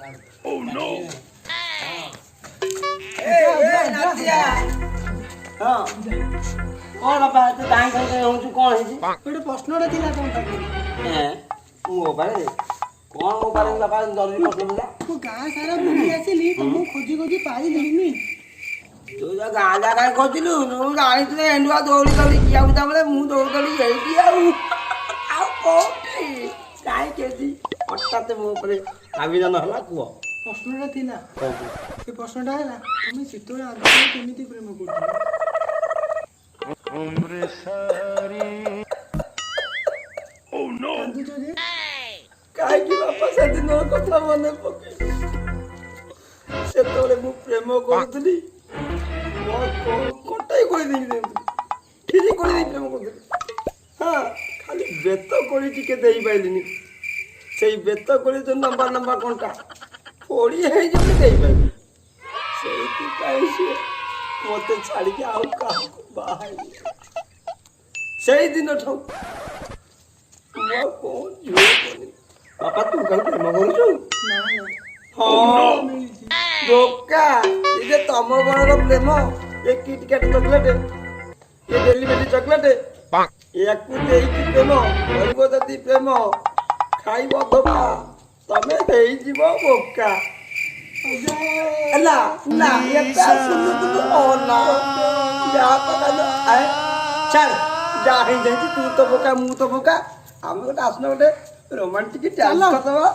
Oh no! कौन बाबा तू दाई दाई होउछु कोन hazy ଗୋଟେ ପ୍ରଶ୍ନଟେ ଥିଲା ତମ ପାଖରେ। ମୋ ବାରେ कोन ମୋ बारे बाबा जरूरी प्रश्न ଥିଲା ମୁଁ ଗାଁ ସାରା ବୁଲି ଆସିଲି ତମକୁ ଖୋଜି ଖୋଜି ପାଇଲିନି। ତୁ ଯା ଗାଁ ଜାଗା ଖୋଜିଲୁ ମୁଁ ଜାଣିଛୁ ଏଣ୍ଡୁଆ ଦୌଡ଼ି ଦୌଡ଼ି କିଆ ବୁତା ବେଳେ ମୁଁ ଦୌଡ଼ି ଦୌଡ଼ି ଏଇଠି ଆଉ କୋଉଠି କାହିଁ କେଜି ହଠାତ୍ ମୋ ଉପରେ ଆବିଧାନ ହେଲା କୁହ ପ୍ରଶ୍ନଟା ଥିଲା ସେ ପ୍ରଶ୍ନଟା ହେଲା ତମେ ସେତେବେଳେ ଆଗରୁ କେମିତି ପ୍ରେମ କରୁଥିଲ? Oh no! କାନ୍ଦୁଛ ଯେ? କାହିଁକି ବାପା ସେଦିନ କଥା ମନେ ପକେଇ ସେତେବେଳେ ମୁଁ ପ୍ରେମ କରୁଥିଲି କଟାଇ କରିଦେଇକି ଠିକ କରିଦେଇ ପ୍ରେମ କରୁଥିଲି ହଁ ଖାଲି ବେତ କୋଳି ଟିକେ ଦେଇପାରିଲିନି ସେଇ ବେତ କୋଳି ଯୋଉ ଲମ୍ବା ଲମ୍ବା କଣ୍ଟା ପୋଡ଼ି ହେଇଯିବ ଦେଇପାରିଲି ସେଇଥିପାଇଁ ସିଏ ମତେ ଛାଡ଼ିକି ଆଉ କାହାକୁ ବାହା ହେଇନି ସେଇ ଦିନଠୁ ମୁଁ ଆଉ କଣ ଝିଅ କଲି ବାପା ତୁ କାହାକୁ ପ୍ରେମ କରୁଛୁ ନା ହଁ ଧୋକା ଏ ଯେ ତମ ଘରର ପ୍ରେମ ଏ କିଟକାଟ ଚକଲେଟ ଏ ଡେଲିଭେରି ଚକଲେଟ ୟାକୁ ଦେଇକି ପ୍ରେମ କରିବ ଯଦି ପ୍ରେମ ଖାଇବ ଧୋକା ତମେ ହେଇଯିବ ବୋକା ହେଲା ନା ଏଟା ଶୁଣୁଥିଲୁ ନା ଯାହା ତ ଛାଡ଼ ଯାହା ହେଇଯାଇଛି ତୁ ତ ବୋକା ମୁଁ ତ ବୋକା ଆମେ ଗୋଟେ ଆସୁନ ଗୋଟେ ରୋମାଣ୍ଟିକ ଡ୍ୟାନ୍ସ କରିଦବା